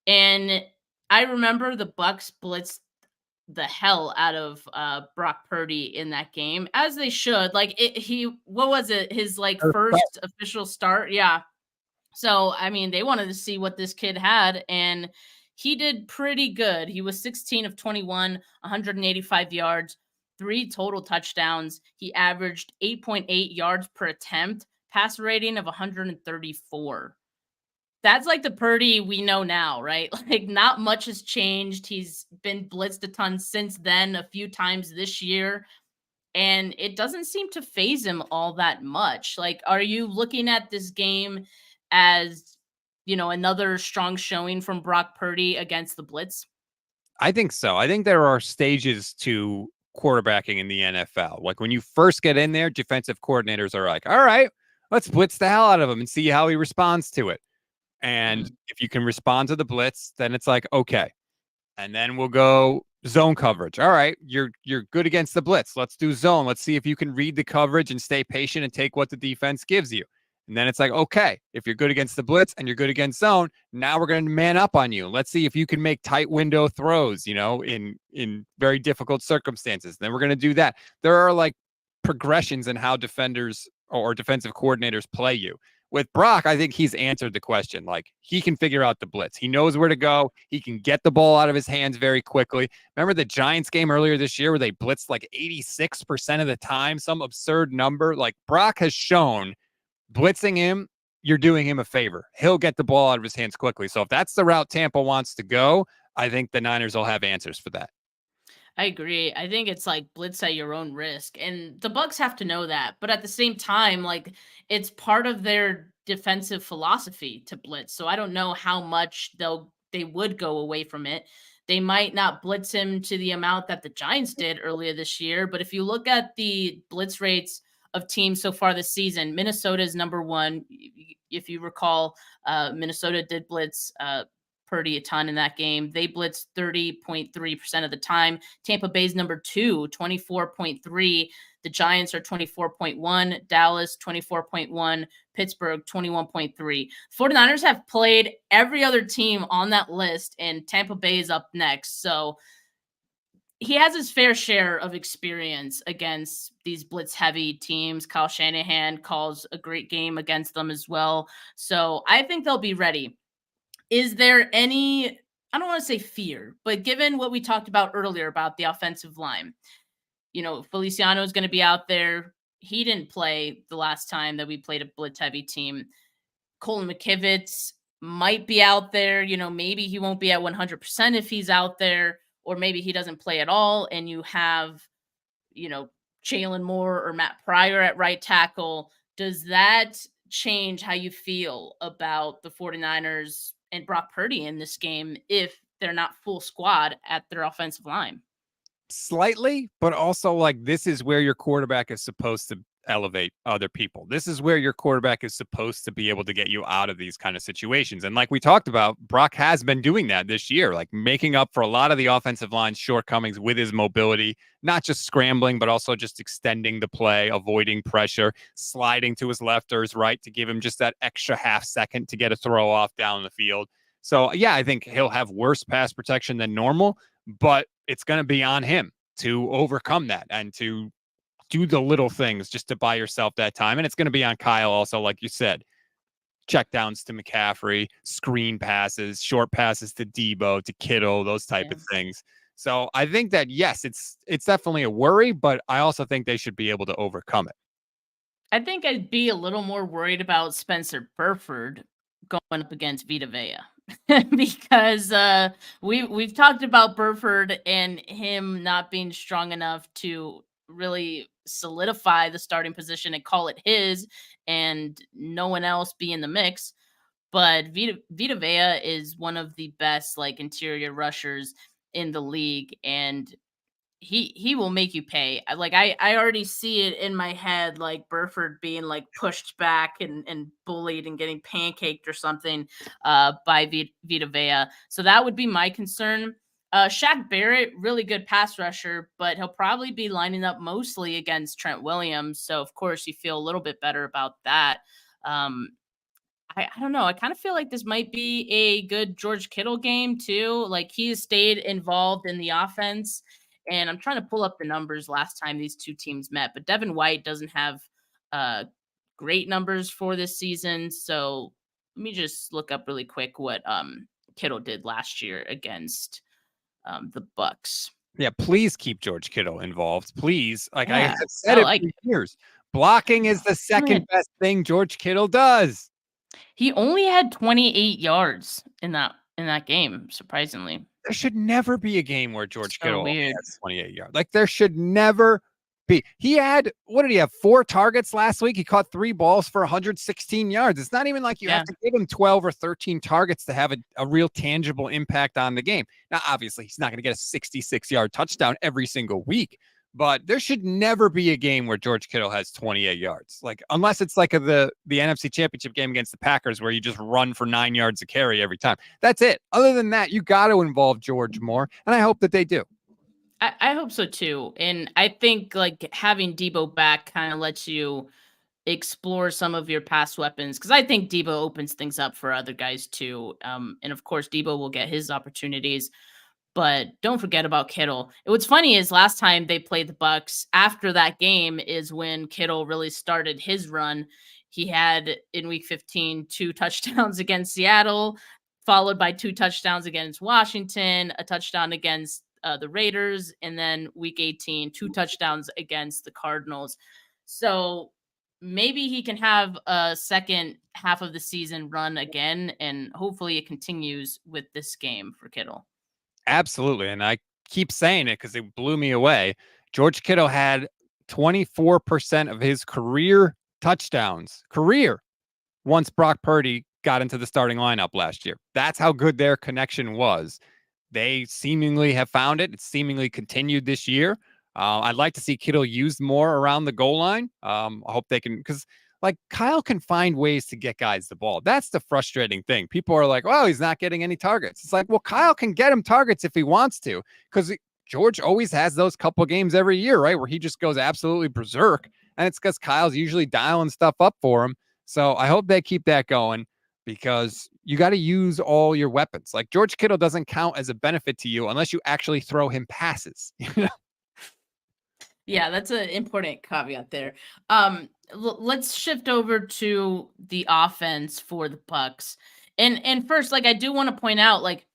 Speaker 2: And I remember the Bucs blitzed the hell out of Brock Purdy in that game, as they should. What was it? His first official start. Yeah. So, I mean, they wanted to see what this kid had, and he did pretty good. He was 16 of 21, 185 yards, 3 total touchdowns. He averaged 8.8 yards per attempt, passer rating of 134. That's like the Purdy we know now, right? Like not much has changed. He's been blitzed a ton since then, a few times this year, and it doesn't seem to phase him all that much. Like, are you looking at this game as, another strong showing from Brock Purdy against the blitz?
Speaker 3: I think so. I think there are stages to quarterbacking in the NFL. Like when you first get in there, defensive coordinators are like, "All right, let's blitz the hell out of him and see how he responds to it." And if you can respond to the blitz, then it's like, okay. And then we'll go zone coverage. All right, you're good against the blitz. Let's do zone. Let's see if you can read the coverage and stay patient and take what the defense gives you. And then it's like, okay, if you're good against the blitz and you're good against zone, now we're going to man up on you. Let's see if you can make tight window throws, in very difficult circumstances. Then we're going to do that. There are like progressions in how defenders or defensive coordinators play you. With Brock, I think he's answered the question. Like he can figure out the blitz. He knows where to go. He can get the ball out of his hands very quickly. Remember the Giants game earlier this year where they blitzed like 86% of the time, some absurd number. Like Brock has shown blitzing him, you're doing him a favor. He'll get the ball out of his hands quickly. So if that's the route Tampa wants to go, I think the Niners will have answers for that.
Speaker 2: I agree. I think it's like blitz at your own risk. And the Bucs have to know that. But at the same time, like it's part of their defensive philosophy to blitz. So I don't know how much they would go away from it. They might not blitz him to the amount that the Giants did earlier this year. But if you look at the blitz rates of teams so far this season, Minnesota is number one. If you recall, Minnesota did blitz Purdy a ton in that game. They blitzed 30.3% of the time. Tampa Bay's number 2, 24.3. The Giants are 24.1. Dallas, 24.1. Pittsburgh, 21.3. 49ers have played every other team on that list, and Tampa Bay is up next. So he has his fair share of experience against these blitz-heavy teams. Kyle Shanahan calls a great game against them as well. So I think they'll be ready. Is there any, I don't want to say fear, but given what we talked about earlier about the offensive line, Feliciano is going to be out there. He didn't play the last time that we played a blitz heavy team. Colin McKivitz might be out there. Maybe he won't be at 100% if he's out there, or maybe he doesn't play at all. And you have, Jalen Moore or Matt Pryor at right tackle. Does that change how you feel about the 49ers and Brock Purdy in this game if they're not full squad at their offensive line?
Speaker 3: Slightly, but also like this is where your quarterback is supposed to elevate other people. This is where your quarterback is supposed to be able to get you out of these kind of situations. And like we talked about, Brock has been doing that this year, like making up for a lot of the offensive line's shortcomings with his mobility, not just scrambling, but also just extending the play, avoiding pressure, sliding to his left or his right to give him just that extra half second to get a throw off down the field. So yeah, I think he'll have worse pass protection than normal, but it's going to be on him to overcome that and to do the little things just to buy yourself that time. And it's going to be on Kyle also, like you said, check downs to McCaffrey, screen passes, short passes to Debo, to Kittle, those type of things. So I think that, yes, it's definitely a worry, but I also think they should be able to overcome it.
Speaker 2: I think I'd be a little more worried about Spencer Burford going up against Vita Vea. Because we've talked about Burford and him not being strong enough to really solidify the starting position and call it his, and no one else be in the mix. But Vita Vea is one of the best interior rushers in the league, and he will make you pay. I already see it in my head, like Burford being pushed back and bullied and getting pancaked or something by Vita Vea. So that would be my concern. Shaq Barrett, really good pass rusher, but he'll probably be lining up mostly against Trent Williams. So of course you feel a little bit better about that. I don't know. I kind of feel like this might be a good George Kittle game too. Like he has stayed involved in the offense. And I'm trying to pull up the numbers last time these two teams met, but Devin White doesn't have great numbers for this season. So let me just look up really quick what Kittle did last year against the Bucs.
Speaker 3: Yeah, please keep George Kittle involved. Please. I have said
Speaker 2: it
Speaker 3: for years. Blocking is the second best thing George Kittle does.
Speaker 2: He only had 28 yards in that game, surprisingly.
Speaker 3: There should never be a game where George Kittle only has 28 yards. Like there should never be. He had, what did he have? 4 targets last week. He caught 3 balls for 116 yards. It's not even like you have to give him 12 or 13 targets to have a real tangible impact on the game. Now, obviously, he's not going to get a 66-yard touchdown every single week, but there should never be a game where George Kittle has 28 yards. Like, unless it's like the NFC Championship game against the Packers where you just run for 9 yards a carry every time. That's it. Other than that, you got to involve George more, and I hope that they do.
Speaker 2: I hope so too. And I think having Debo back kind of lets you explore some of your past weapons, because I think Debo opens things up for other guys too. And of course, Debo will get his opportunities. But don't forget about Kittle. What's funny is last time they played the Bucs, after that game is when Kittle really started his run. He had in week 15 2 touchdowns against Seattle, followed by 2 touchdowns against Washington, a touchdown against the Raiders, and then week 18 2 touchdowns against the Cardinals. So maybe he can have a second half of the season run again, and hopefully it continues with this game for Kittle.
Speaker 3: Absolutely. And I keep saying it because it blew me away. George Kittle had 24% of his career touchdowns, once Brock Purdy got into the starting lineup last year. That's how good their connection was. They seemingly have found it. It's seemingly continued this year. I'd like to see Kittle used more around the goal line. I hope they can, because like Kyle can find ways to get guys the ball. That's the frustrating thing. People are like, "Oh, he's not getting any targets." It's like, well, Kyle can get him targets if he wants to, because George always has those couple games every year, right, where he just goes absolutely berserk, and it's because Kyle's usually dialing stuff up for him. So I hope they keep that going, because you got to use all your weapons. Like George Kittle doesn't count as a benefit to you unless you actually throw him passes.
Speaker 2: Yeah, that's an important caveat there. Let's shift over to the offense for the Bucs. And first, like I do want to point out, like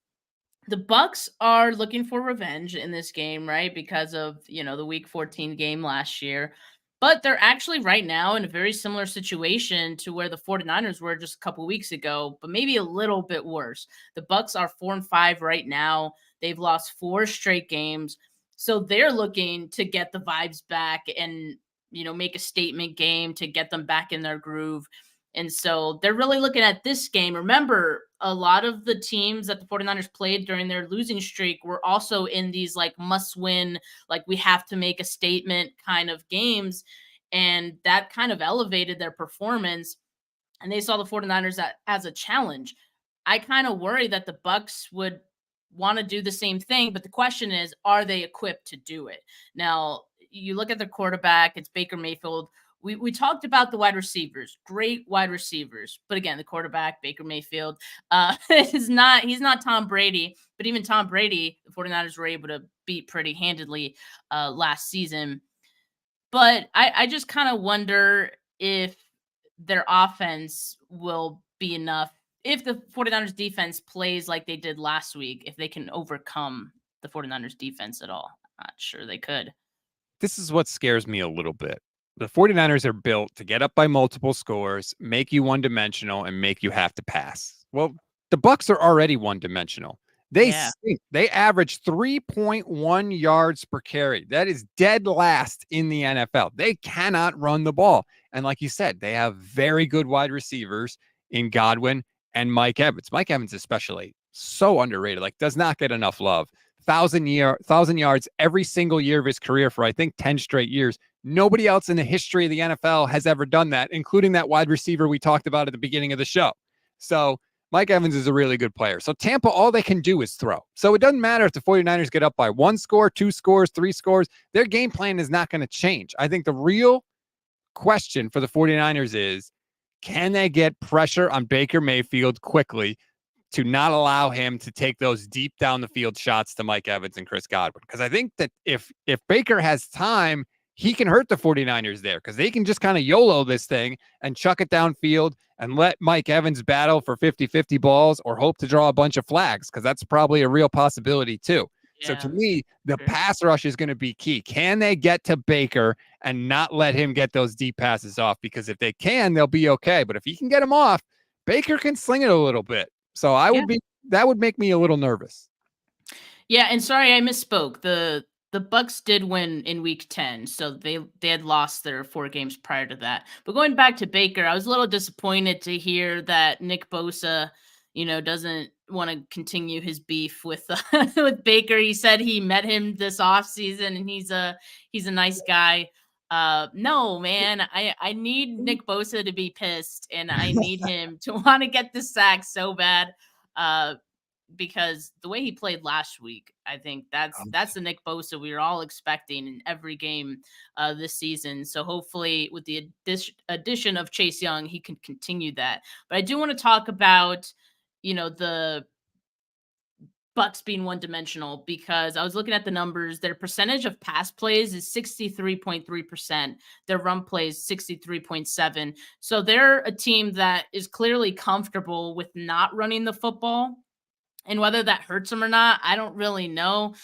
Speaker 2: the Bucs are looking for revenge in this game, right? Because of, the week 14 game last year. But they're actually right now in a very similar situation to where the 49ers were just a couple weeks ago, but maybe a little bit worse. The Bucs are 4-5 right now. They've lost 4 straight games. So they're looking to get the vibes back and, make a statement game to get them back in their groove. And so they're really looking at this game. Remember, a lot of the teams that the 49ers played during their losing streak were also in these like must win, like we have to make a statement kind of games. And that kind of elevated their performance. And they saw the 49ers as a challenge. I kind of worry that the Bucs would want to do the same thing, but the question is, are they equipped to do it? Now, you look at the quarterback, it's Baker Mayfield. We talked about the wide receivers, great wide receivers, but again, the quarterback, Baker Mayfield, he's not Tom Brady, but even Tom Brady, the 49ers were able to beat pretty handedly last season. But I just kind of wonder if their offense will be enough, if the 49ers defense plays like they did last week, if they can overcome the 49ers defense at all. Not sure they could.
Speaker 3: This is what scares me a little bit. The 49ers are built to get up by multiple scores, make you one-dimensional, and make you have to pass. Well, the Bucs are already one-dimensional. They
Speaker 2: Yeah.
Speaker 3: stink. They average 3.1 yards per carry. That is dead last in the NFL. They cannot run the ball. And like you said, they have very good wide receivers in Godwin and Mike Evans. Mike Evans especially, so underrated, like does not get enough love. 1,000 yards every single year of his career for, I think, 10 straight years. Nobody else in the history of the NFL has ever done that, including that wide receiver we talked about at the beginning of the show. So Mike Evans is a really good player. So Tampa, all they can do is throw. So it doesn't matter if the 49ers get up by 1 score, 2 scores, 3 scores. Their game plan is not going to change. I think the real question for the 49ers is, can they get pressure on Baker Mayfield quickly to not allow him to take those deep down the field shots to Mike Evans and Chris Godwin? Because I think that if Baker has time, he can hurt the 49ers there, because they can just kind of YOLO this thing and chuck it downfield and let Mike Evans battle for 50-50 balls or hope to draw a bunch of flags, because that's probably a real possibility too.
Speaker 2: Yeah.
Speaker 3: So to me, the pass rush is going to be key. Can they get to Baker and not let him get those deep passes off? Because if they can, they'll be okay. But if he can get them off, Baker can sling it a little bit. So that would make me a little nervous.
Speaker 2: Yeah, and sorry I misspoke. The Bucs did win in week 10, so they had lost their 4 games prior to that. But going back to Baker, I was a little disappointed to hear that Nick Bosa, doesn't want to continue his beef with with Baker. He said he met him this offseason and he's a nice guy. No, man, I need Nick Bosa to be pissed, and I need him to want to get the sack so bad. Because the way he played last week, I think that's the Nick Bosa we were all expecting in every game this season. So hopefully with the addition of Chase Young, he can continue that. But I do want to talk about, the Bucs being one-dimensional, because I was looking at the numbers. Their percentage of pass plays is 63.3%. Their run plays 63.7%. So they're a team that is clearly comfortable with not running the football. And whether that hurts them or not, I don't really know.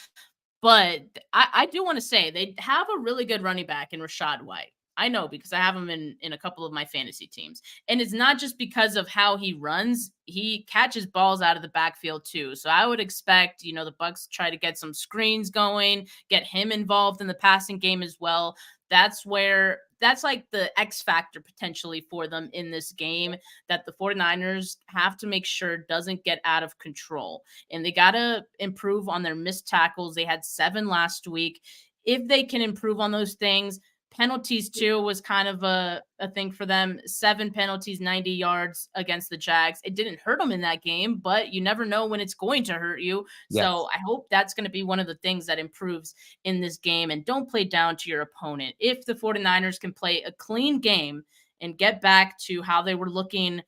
Speaker 2: But I do want to say they have a really good running back in Rachaad White. I know because I have him in a couple of my fantasy teams. And it's not just because of how he runs. He catches balls out of the backfield too. So I would expect, the Bucs try to get some screens going, get him involved in the passing game as well. That's like the X factor potentially for them in this game that the 49ers have to make sure doesn't get out of control. And they got to improve on their missed tackles. They had 7 last week. If they can improve on those things, penalties too was kind of a thing for them. 7 penalties, 90 yards against the Jags. It didn't hurt them in that game, but you never know when it's going to hurt you.
Speaker 3: Yes.
Speaker 2: So I hope that's going to be one of the things that improves in this game. And don't play down to your opponent. If the 49ers can play a clean game and get back to how they were looking,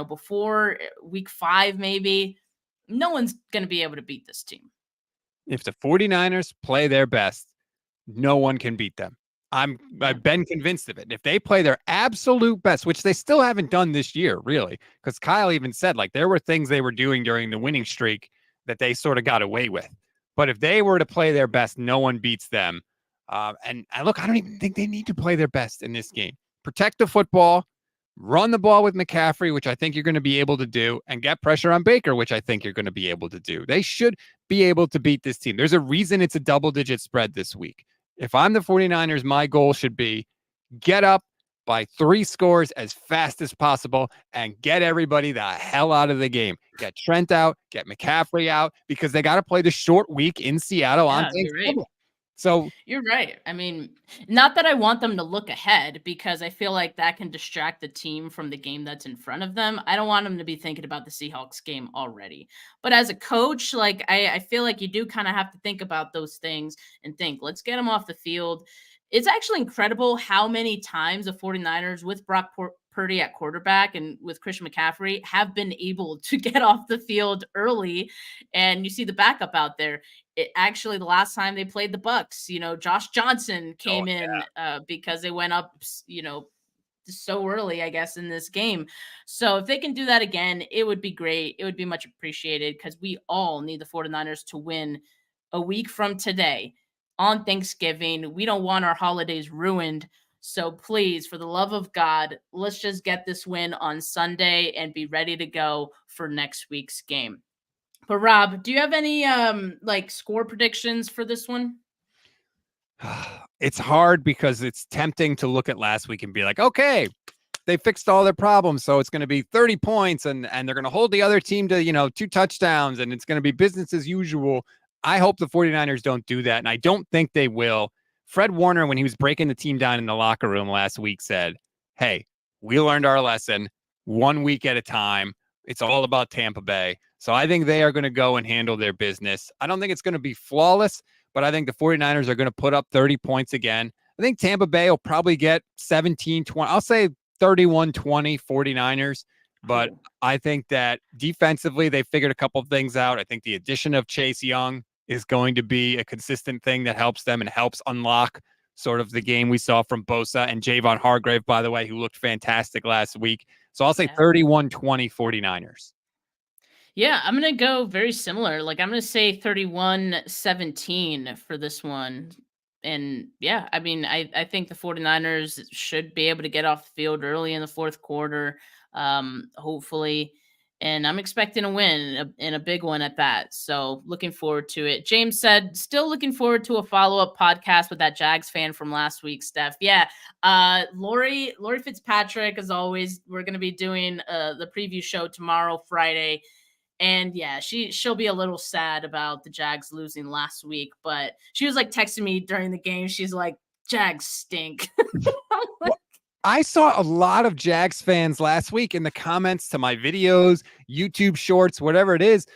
Speaker 2: before week 5, maybe, no one's going to be able to beat this team.
Speaker 3: If the 49ers play their best, no one can beat them. I've been convinced of it. If they play their absolute best, which they still haven't done this year, really, because Kyle even said, there were things they were doing during the winning streak that they sort of got away with. But if they were to play their best, no one beats them. And look, I don't even think they need to play their best in this game. Protect the football, run the ball with McCaffrey, which I think you're going to be able to do, and get pressure on Baker, which I think you're going to be able to do. They should be able to beat this team. There's a reason it's a double-digit spread this week. If I'm the 49ers, my goal should be get up by 3 scores as fast as possible and get everybody the hell out of the game. Get Trent out, get McCaffrey out, because they got to play the short week in Seattle on Thanksgiving.
Speaker 2: Right.
Speaker 3: So
Speaker 2: you're right. I mean, not that I want them to look ahead, because I feel like that can distract the team from the game that's in front of them. I don't want them to be thinking about the Seahawks game already. But as a coach, I feel like you do kind of have to think about those things and think, let's get them off the field. It's actually incredible how many times the 49ers with Brock Purdy at quarterback and with Christian McCaffrey have been able to get off the field early. And you see the backup out there. It actually, the last time they played the Bucs, Josh Johnson came in because they went up, so early, I guess, in this game. So if they can do that again, it would be great. It would be much appreciated, because we all need the 49ers to win a week from today on Thanksgiving. We don't want our holidays ruined. So please, for the love of God, let's just get this win on Sunday and be ready to go for next week's game. But Rob, do you have any score predictions for this one?
Speaker 3: It's hard because it's tempting to look at last week and be like, okay, they fixed all their problems, so it's going to be 30 points and they're going to hold the other team to, 2 touchdowns and it's going to be business as usual. I hope the 49ers don't do that, and I don't think they will. Fred Warner, when he was breaking the team down in the locker room last week, said, hey, we learned our lesson 1 week at a time. It's all about Tampa Bay. So I think they are going to go and handle their business. I don't think it's going to be flawless, but I think the 49ers are going to put up 30 points again. I think Tampa Bay will probably get 17-20. I'll say 31-20 49ers. But I think that defensively, they figured a couple of things out. I think the addition of Chase Young is going to be a consistent thing that helps them and helps unlock sort of the game we saw from Bosa and Javon Hargrave, by the way, who looked fantastic last week. So I'll say 31-20 49ers.
Speaker 2: Yeah, I'm going to go very similar. I'm going to say 31-17 for this one. And yeah, I mean, I think the 49ers should be able to get off the field early in the fourth quarter, hopefully. And I'm expecting a win and a big one at that. So looking forward to it. James said, still looking forward to a follow-up podcast with that Jags fan from last week, Steph. Yeah. Lori Fitzpatrick, as always, we're going to be doing the preview show tomorrow, Friday. And yeah, she'll be a little sad about the Jags losing last week, but she was texting me during the game. She's like, Jags stink.
Speaker 3: I saw a lot of Jags fans last week in the comments to my videos, YouTube shorts, whatever it is.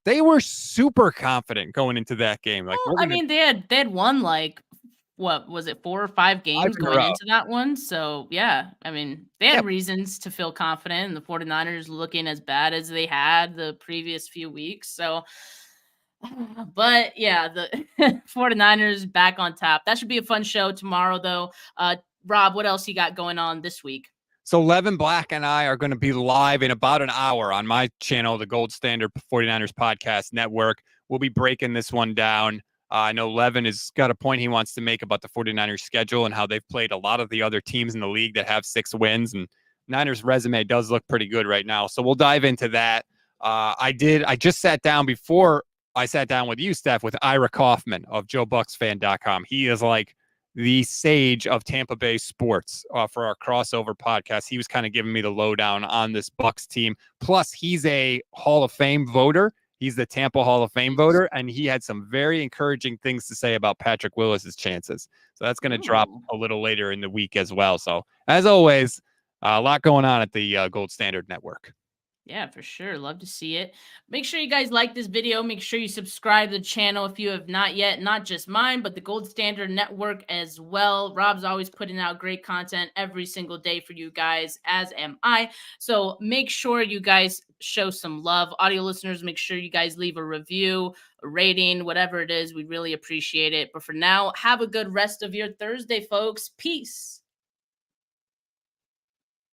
Speaker 3: They were super confident going into that game.
Speaker 2: They had won what was it, 4 or 5 games going into that one? So yeah, I mean, they had reasons to feel confident, and the 49ers looking as bad as they had the previous few weeks. So, but yeah, the 49ers back on top. That should be a fun show tomorrow, though. Rob, what else you got going on this week?
Speaker 3: So Levin Black and I are going to be live in about an hour on my channel, the Gold Standard 49ers Podcast Network. We'll be breaking this one down. I know Levin has got a point he wants to make about the 49ers schedule and how they've played a lot of the other teams in the league that have 6 wins. And Niners resume does look pretty good right now. So we'll dive into that. I just sat down before I sat down with you, Steph, with Ira Kaufman of JoeBucksFan.com. He is like the sage of Tampa Bay sports for our crossover podcast. He was kind of giving me the lowdown on this Bucs team. Plus, he's a Hall of Fame voter. He's the Tampa Hall of Fame voter, and he had some very encouraging things to say about Patrick Willis's chances. So that's going to drop a little later in the week as well. So, as always, a lot going on at the Gold Standard Network.
Speaker 2: Yeah, for sure. Love to see it. Make sure you guys like this video. Make sure you subscribe to the channel if you have not yet. Not just mine, but the Gold Standard Network as well. Rob's always putting out great content every single day for you guys, as am I. So make sure you guys show some love. Audio listeners, make sure you guys leave a review, a rating, whatever it is. We really appreciate it. But for now, have a good rest of your Thursday, folks. Peace.